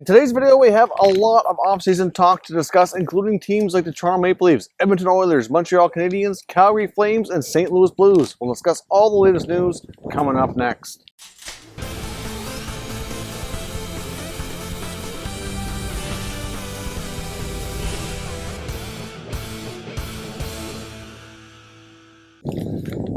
In today's video, we have a lot of offseason talk to discuss, including teams like the Toronto Maple Leafs, Edmonton Oilers, Montreal Canadiens, Calgary Flames, and St. Louis Blues. We'll discuss all the latest news coming up next.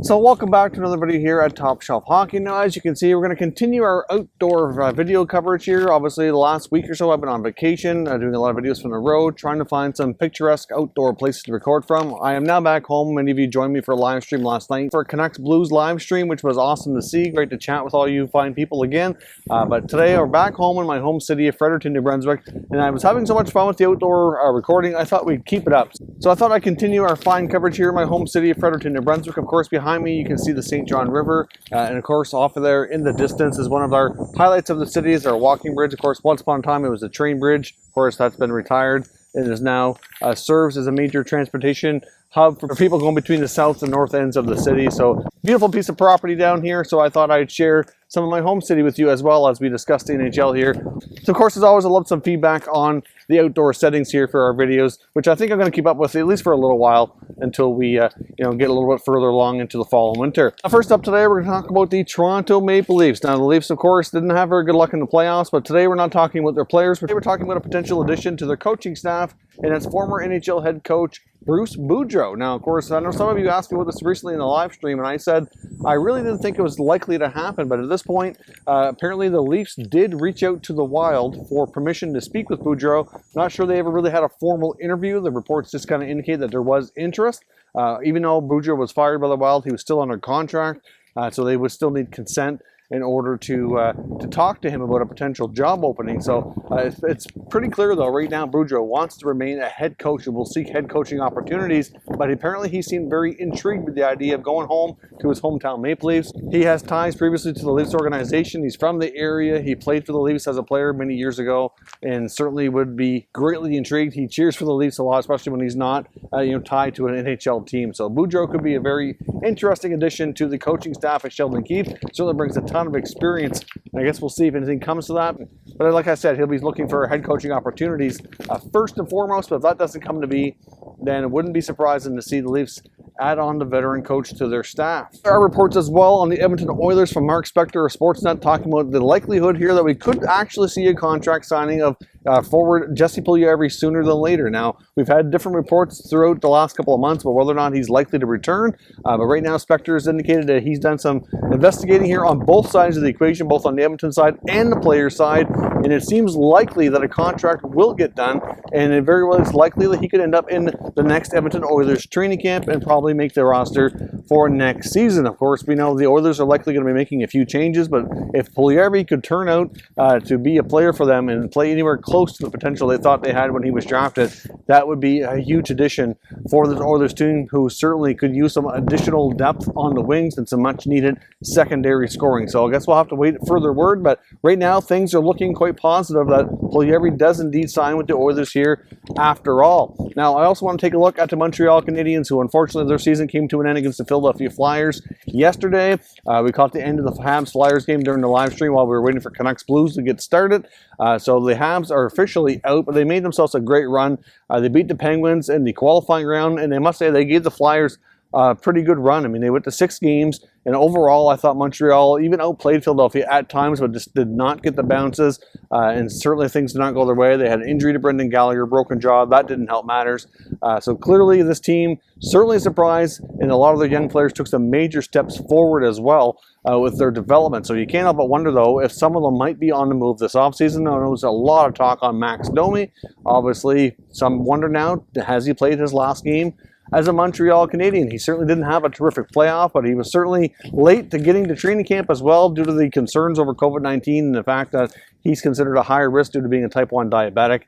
So welcome back to another video here at Top Shelf Hockey. Now, as you can see, we're going to continue our outdoor video coverage here. Obviously, the last week or so I've been on vacation, doing a lot of videos from the road, trying to find some picturesque outdoor places to record from. I am now back home. Many of you joined me for a live stream last night for a Canucks Blues live stream, which was awesome to see. Great to chat with all you fine people again. But today we're back home in my home city of Fredericton, New Brunswick, and I was having so much fun with the outdoor recording, I thought we'd keep it up. So I thought I'd continue our fine coverage here in my home city of Fredericton, New Brunswick. Of course, behind me you can see the St. John River, and of course off of there in the distance is one of our highlights of the city is our walking bridge. Of course, once upon a time it was a train bridge. Of course, that's been retired. It is now serves as a major transportation hub for people going between the south and north ends of the city. So beautiful piece of property down here. So I thought I'd share some of my home city with you as well as we discuss the NHL here. So of course, as always, I love some feedback on the outdoor settings here for our videos, which I think I'm going to keep up with at least for a little while until we get a little bit further along into the fall and winter. Now, first up today, we're going to talk about the Toronto Maple Leafs. Now, the Leafs, of course, didn't have very good luck in the playoffs, but today we're not talking about their players. Today we're talking about a potential addition to their coaching staff, and it's former NHL head coach Bruce Boudreau. Now, of course, I know some of you asked me about this recently in the live stream, and I said I really didn't think it was likely to happen, but at this point, apparently the Leafs did reach out to the Wild for permission to speak with Boudreau. Not sure they ever really had a formal interview. The reports just kind of indicate that there was interest. Even though Boudreau was fired by the Wild, he was still under contract, so they would still need consent in order to talk to him about a potential job opening. So it's pretty clear, though, right now Boudreau wants to remain a head coach and will seek head coaching opportunities, but apparently he seemed very intrigued with the idea of going home to his hometown Maple Leafs. He has ties previously to the Leafs organization. He's from the area. He played for the Leafs as a player many years ago and certainly would be greatly intrigued. He cheers for the Leafs a lot, especially when he's not tied to an NHL team. So Boudreau could be a very interesting addition to the coaching staff at Sheldon Keefe. Certainly brings a ton of experience. I guess we'll see if anything comes to that. But like I said, he'll be looking for head coaching opportunities first and foremost. But if that doesn't come to be, then it wouldn't be surprising to see the Leafs add on the veteran coach to their staff. There are reports as well on the Edmonton Oilers from Mark Spector of Sportsnet talking about the likelihood here that we could actually see a contract signing of forward Jessie Puljujarvi sooner than later. Now, we've had different reports throughout the last couple of months about whether or not he's likely to return, but right now Spector has indicated that he's done some investigating here on both sides of the equation, both on the Edmonton side and the player side, and it seems likely that a contract will get done, and it very well is likely that he could end up in the next Edmonton Oilers training camp and probably make the roster for next season. Of course, we know the Oilers are likely going to be making a few changes, but if Puljujarvi could turn out to be a player for them and play anywhere close to the potential they thought they had when he was drafted, that would be a huge addition for the Oilers team, who certainly could use some additional depth on the wings and some much needed secondary scoring. So I guess we'll have to wait further word, but right now things are looking quite positive that Puljujarvi does indeed sign with the Oilers here after all. Now, I also want to take a look at the Montreal Canadiens, who unfortunately their season came to an end against the Philadelphia Flyers yesterday. We caught the end of the Habs Flyers game during the live stream while we were waiting for Canucks Blues to get started. So the Habs are officially out, but they made themselves a great run. They beat the Penguins in the qualifying round, and I must say they gave the Flyers a pretty good run. I mean, they went to 6 games, and overall, I thought Montreal even outplayed Philadelphia at times, but just did not get the bounces, and certainly things did not go their way. They had an injury to Brendan Gallagher, broken jaw. That didn't help matters. So clearly, this team certainly a surprise, and a lot of their young players took some major steps forward as well with their development. So you can't help but wonder, though, if some of them might be on the move this offseason. There was a lot of talk on Max Domi. Obviously, some wonder now, has he played his last game as a Montreal Canadian? He certainly didn't have a terrific playoff, but he was certainly late to getting to training camp as well due to the concerns over COVID-19 and the fact that he's considered a higher risk due to being a type 1 diabetic.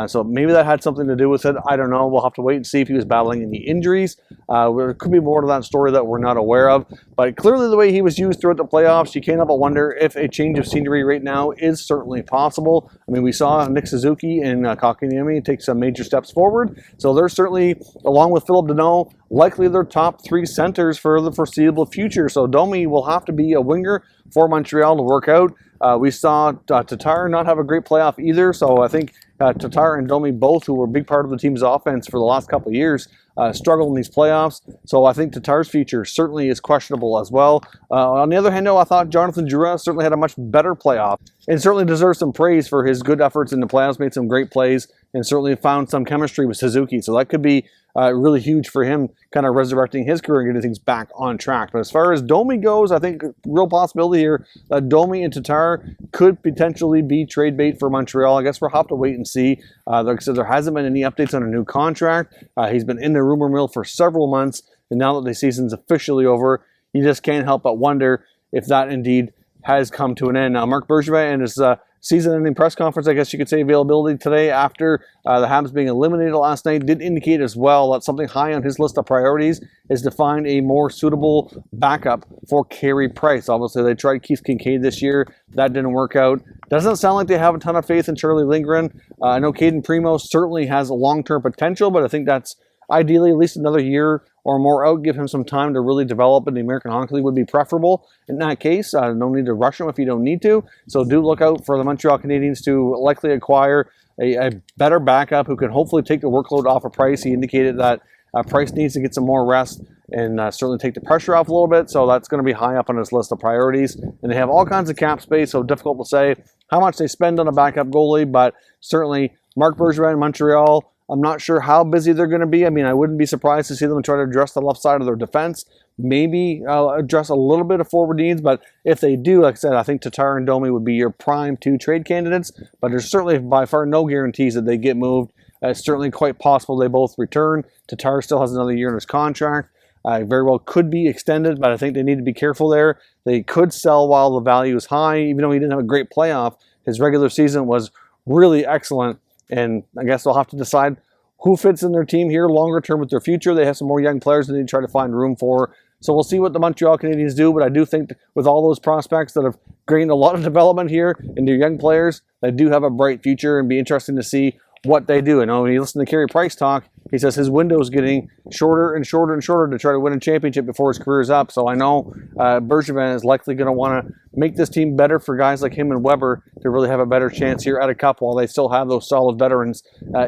So maybe that had something to do with it. I don't know. We'll have to wait and see if he was battling any injuries. There could be more to that story that we're not aware of. But clearly the way he was used throughout the playoffs, you can't help but wonder if a change of scenery right now is certainly possible. I mean, we saw Nick Suzuki and Kotkaniemi take some major steps forward. So they're certainly, along with Philip Deneau, likely their top 3 centers for the foreseeable future. So Domi will have to be a winger for Montreal to work out. We saw Tatar not have a great playoff either, so I think Tatar and Domi both, who were a big part of the team's offense for the last couple of years, struggled in these playoffs. So I think Tatar's future certainly is questionable as well. On the other hand, though, I thought Jonathan Drouin certainly had a much better playoff and certainly deserves some praise for his good efforts in the playoffs, made some great plays, and certainly found some chemistry with Suzuki. So that could be really huge for him, kind of resurrecting his career and getting things back on track. But as far as Domi goes, I think real possibility here that Domi and Tatar could potentially be trade bait for Montreal. I guess we'll have to wait and see. Like I said, there hasn't been any updates on a new contract. He's been in the rumor mill for several months, and now that the season's officially over, you just can't help but wonder if that indeed has come to an end. Now, Marc Bergevin and his season-ending press conference, I guess you could say, availability today after the Habs being eliminated last night, did indicate as well that something high on his list of priorities is to find a more suitable backup for Carey Price. Obviously, they tried Keith Kincaid this year. That didn't work out. Doesn't sound like they have a ton of faith in Charlie Lindgren. I know Caden Primo certainly has a long-term potential, but I think that's ideally at least another year or more out. Give him some time to really develop in the American Hockey League would be preferable in that case. No need to rush him if you don't need to. So do look out for the Montreal Canadiens to likely acquire a better backup who can hopefully take the workload off of Price. He indicated that Price needs to get some more rest and certainly take the pressure off a little bit. So that's going to be high up on his list of priorities. And they have all kinds of cap space, so difficult to say how much they spend on a backup goalie. But certainly Marc Bergevin in Montreal, I'm not sure how busy they're going to be. I mean, I wouldn't be surprised to see them try to address the left side of their defense. Maybe address a little bit of forward needs, but if they do, like I said, I think Tatar and Domi would be your prime two trade candidates, but there's certainly by far no guarantees that they get moved. It's certainly quite possible they both return. Tatar still has another year in his contract. Very well could be extended, but I think they need to be careful there. They could sell while the value is high. Even though he didn't have a great playoff, his regular season was really excellent. And I guess they'll have to decide who fits in their team here longer term with their future. They have some more young players that they need to try to find room for. So we'll see what the Montreal Canadiens do. But I do think with all those prospects that have gained a lot of development here and their young players, they do have a bright future and be interesting to see what they do. I know when you listen to Carey Price talk, he says his window is getting shorter and shorter and shorter to try to win a championship before his career is up. So I know Bergevin is likely going to want to make this team better for guys like him and Weber to really have a better chance here at a cup while they still have those solid veterans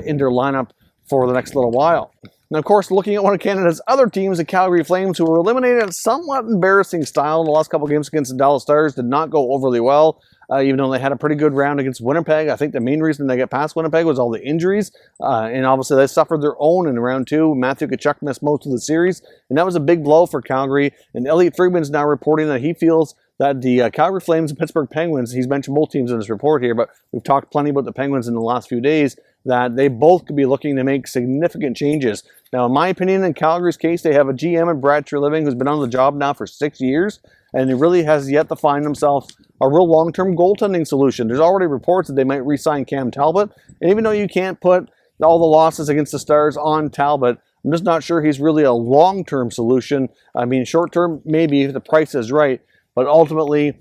in their lineup for the next little while. And of course, looking at one of Canada's other teams, the Calgary Flames, who were eliminated in somewhat embarrassing style in the last couple of games against the Dallas Stars, did not go overly well. Even though they had a pretty good round against Winnipeg. I think the main reason they got past Winnipeg was all the injuries. And obviously they suffered their own in round two. Matthew Tkachuk missed most of the series. And that was a big blow for Calgary. And Elliot Friedman's now reporting that he feels that the Calgary Flames and Pittsburgh Penguins, he's mentioned both teams in his report here, but we've talked plenty about the Penguins in the last few days, that they both could be looking to make significant changes. Now, in my opinion, in Calgary's case, they have a GM in Brad Treliving who's been on the job now for 6 years, and he really has yet to find himself a real long-term goaltending solution. There's already reports that they might re-sign Cam Talbot, and even though you can't put all the losses against the Stars on Talbot, I'm just not sure he's really a long-term solution. I mean, short-term, maybe if the price is right, but ultimately,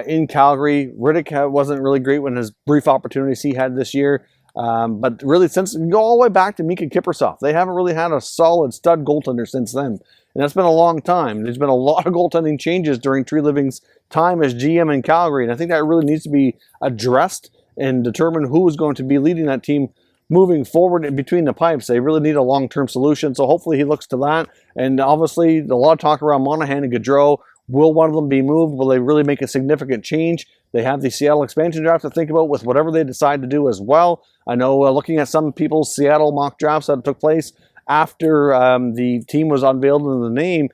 in Calgary, Riddick wasn't really great when his brief opportunities he had this year. But really, since you go all the way back to Mika Kiprusoff, they haven't really had a solid stud goaltender since then. And that's been a long time. There's been a lot of goaltending changes during Treliving's time as GM in Calgary. And I think that really needs to be addressed and determine who is going to be leading that team moving forward in between the pipes. They really need a long-term solution. So hopefully he looks to that. And obviously, a lot of talk around Monahan and Gaudreau. Will one of them be moved? Will they really make a significant change? They have the Seattle expansion draft to think about with whatever they decide to do as well. I know looking at some people's Seattle mock drafts that took place after the team was unveiled in the name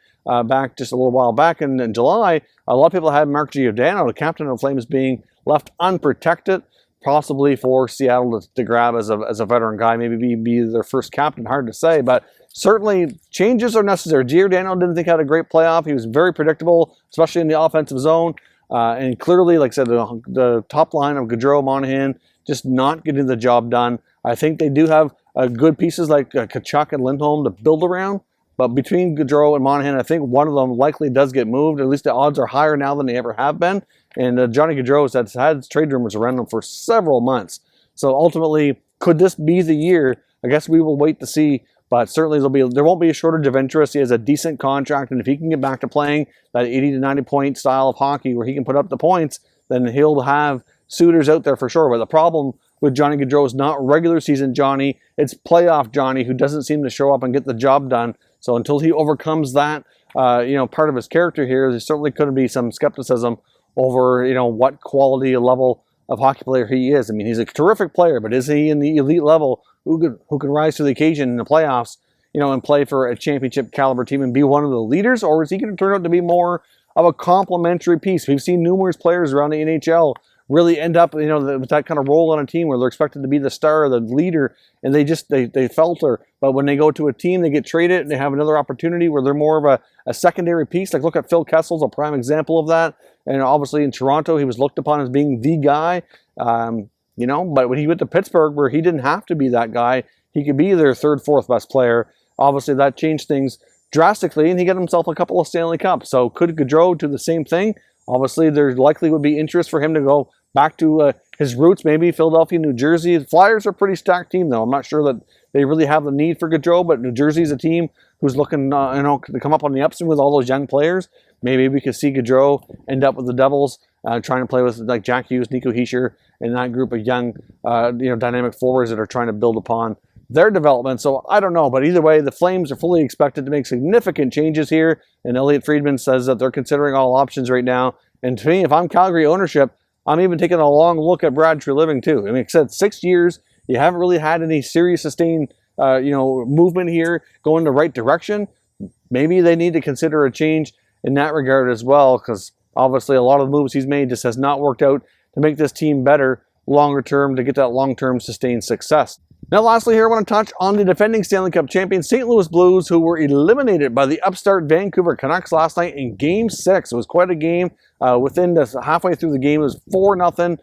back just a little while back in July, a lot of people had Mark Giordano, the captain of the Flames, being left unprotected, possibly for Seattle to grab as a veteran guy, maybe be their first captain. Hard to say, but certainly changes are necessary. Giordano didn't think he had a great playoff. He was very predictable, especially in the offensive zone. And clearly, like I said, the top line of Gaudreau, Monahan, just not getting the job done. I think they do have good pieces like Tkachuk and Lindholm to build around. But between Gaudreau and Monahan, I think one of them likely does get moved. At least the odds are higher now than they ever have been. And Johnny Gaudreau has had trade rumors around him for several months. So ultimately, could this be the year? I guess we will wait to see But certainly there won't be a shortage of interest. He has a decent contract, and if he can get back to playing that 80 to 90 point style of hockey where he can put up the points, then he'll have suitors out there for sure. But the problem with Johnny Gaudreau is not regular season Johnny, it's playoff Johnny, who doesn't seem to show up and get the job done. So until he overcomes that, part of his character here, there certainly could be some skepticism over, what quality level of hockey player he is. I mean, he's a terrific player, but is he in the elite level who can rise to the occasion in the playoffs, and play for a championship caliber team and be one of the leaders? Or is he going to turn out to be more of a complementary piece? We've seen numerous players around the NHL really end up, with that kind of role on a team where they're expected to be the star, the leader, and they falter. But when they go to a team, they get traded and they have another opportunity where they're more of a secondary piece. Like, look at Phil Kessel's a prime example of that. And obviously in Toronto, he was looked upon as being the guy. But when he went to Pittsburgh, where he didn't have to be that guy, he could be their third, fourth best player. Obviously, that changed things drastically, and he got himself a couple of Stanley Cups. So could Gaudreau do the same thing? Obviously, there likely would be interest for him to go back to his roots, maybe Philadelphia, New Jersey. The Flyers are a pretty stacked team, though. I'm not sure that they really have the need for Gaudreau, but New Jersey is a team who's looking to come up on the upswing with all those young players. Maybe we could see Gaudreau end up with the Devils, trying to play with like Jack Hughes, Nico Hischier, and that group of young, dynamic forwards that are trying to build upon their development. So I don't know, but either way, the Flames are fully expected to make significant changes here. And Elliot Friedman says that they're considering all options right now. And to me, if I'm Calgary ownership, I'm even taking a long look at Brad Treliving too. I mean, it said 6 years. You haven't really had any serious sustained, movement here going the right direction. Maybe they need to consider a change in that regard as well, because obviously a lot of the moves he's made just has not worked out to make this team better longer term, to get that long-term sustained success. Now, lastly here, I want to touch on the defending Stanley Cup champions, St. Louis Blues, who were eliminated by the upstart Vancouver Canucks last night in Game 6. It was quite a game. Within halfway through the game, it was 4-0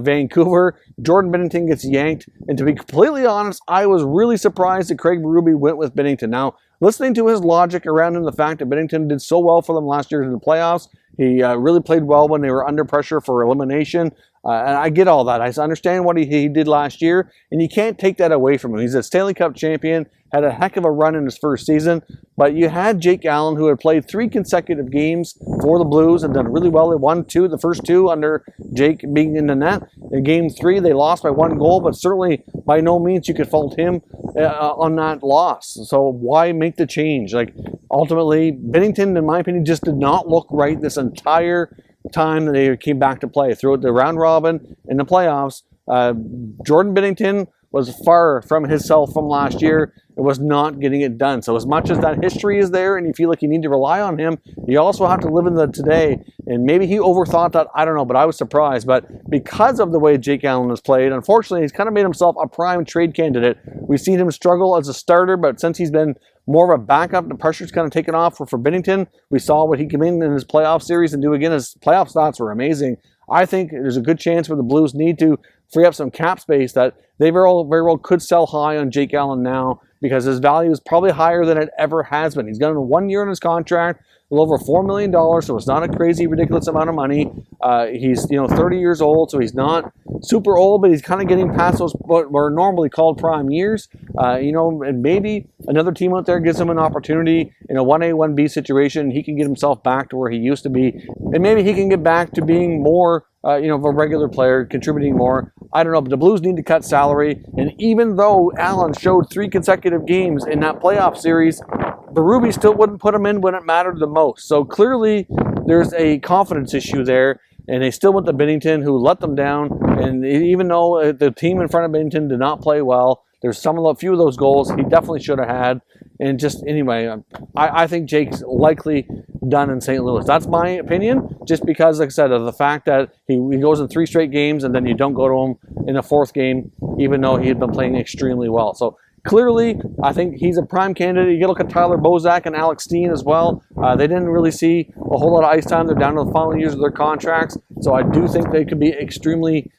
Vancouver. Jordan Binnington gets yanked. And to be completely honest, I was really surprised that Craig Berube went with Binnington. Now, listening to his logic around him, the fact that Binnington did so well for them last year in the playoffs, he really played well when they were under pressure for elimination. And I get all that. I understand what he did last year, and you can't take that away from him. He's a Stanley Cup champion, had a heck of a run in his first season, but you had Jake Allen, who had played 3 consecutive games for the Blues and done really well. They won the first 2 under Jake being in the net. In Game 3, they lost by 1 goal, but certainly by no means you could fault him on that loss. So why make the change? Like, ultimately, Binnington, in my opinion, just did not look right this entire time that they came back to play. Throughout the round robin in the playoffs, Jordan Binnington was far from himself from last year. It was not getting it done. So as much as that history is there and you feel like you need to rely on him, you also have to live in the today. And maybe he overthought that. I don't know, but I was surprised. But because of the way Jake Allen has played, unfortunately, he's kind of made himself a prime trade candidate. We've seen him struggle as a starter, but since he's been more of a backup, the pressure's kind of taken off for Binnington. We saw what he came in his playoff series and do again. His playoff stats were amazing. I think there's a good chance where the Blues need to free up some cap space that they very well could sell high on Jake Allen now, because his value is probably higher than it ever has been. He's got 1 year in his contract, a little over $4 million, so it's not a crazy, ridiculous amount of money. He's 30 years old, so he's not super old, but he's kind of getting past those what were normally called prime years. And maybe another team out there gives him an opportunity in a 1A, 1B situation. He can get himself back to where he used to be, and maybe he can get back to being more of a regular player, contributing more. I don't know, but the Blues need to cut salary. And even though Allen showed 3 consecutive games in that playoff series, Berube still wouldn't put him in when it mattered the most. So clearly there's a confidence issue there, and they still went to Binnington, who let them down. And even though the team in front of Binnington did not play well, there's a few of those goals he definitely should have had. And just anyway, I think Jake's likely done in St. Louis. That's my opinion, just because, like I said, of the fact that he goes in 3 straight games and then you don't go to him in the 4th game, even though he had been playing extremely well. So clearly, I think he's a prime candidate. You get to look at Tyler Bozak and Alex Steen as well. They didn't really see a whole lot of ice time. They're down to the final years of their contracts. So I do think they could be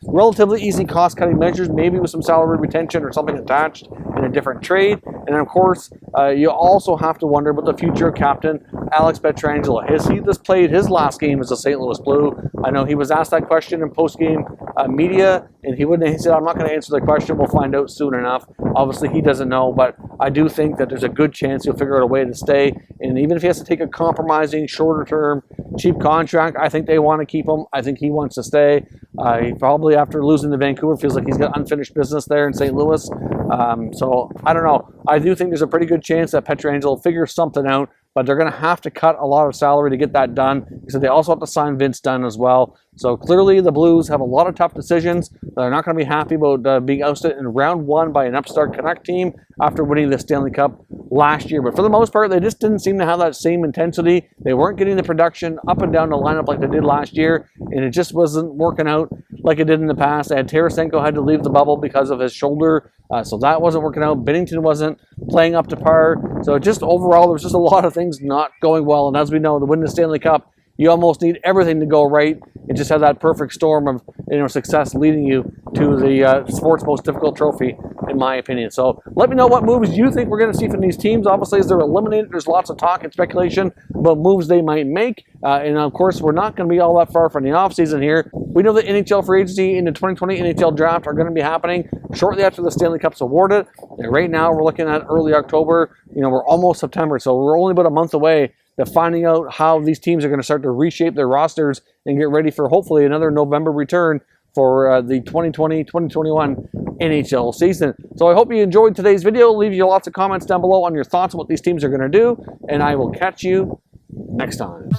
relatively easy cost-cutting measures, maybe with some salary retention or something attached in a different trade. And of course, you also have to wonder about the future of captain Alex Pietrangelo? Has he just played his last game as a St. Louis Blue? I know he was asked that question in post-game media, and he said, I'm not going to answer the question. We'll find out soon enough. Obviously, he doesn't know, but I do think that there's a good chance he'll figure out a way to stay. And even if he has to take a compromising, shorter-term, cheap contract, I think they want to keep him. I think he wants to stay. He probably, after losing to Vancouver, feels like he's got unfinished business there in St. Louis. So, I don't know. I do think there's a pretty good chance that Pietrangelo figures something out, but they're going to have to cut a lot of salary to get that done, because they also have to sign Vince Dunn as well. So clearly the Blues have a lot of tough decisions. They're not going to be happy about being ousted in round one by an upstart Canuck team after winning the Stanley Cup last year. But for the most part, they just didn't seem to have that same intensity. They weren't getting the production up and down the lineup like they did last year, and it just wasn't working out like it did in the past. They had Tarasenko had to leave the bubble because of his shoulder, so that wasn't working out. Binnington wasn't playing up to par. So just overall, there was just a lot of things not going well. And as we know, to win the Stanley Cup, you almost need everything to go right and just have that perfect storm of success leading you to the sport's most difficult trophy, in my opinion. So let me know what moves you think we're going to see from these teams. Obviously, as they're eliminated, there's lots of talk and speculation about moves they might make. And of course, we're not going to be all that far from the offseason here. We know that NHL free agency in the 2020 NHL Draft are going to be happening shortly after the Stanley Cup's awarded. And right now, we're looking at early October. We're almost September, so we're only about a month away to finding out how these teams are going to start to reshape their rosters and get ready for hopefully another November return for the 2020-2021 NHL season. So I hope you enjoyed today's video. Leave you lots of comments down below on your thoughts on what these teams are going to do, and I will catch you next time.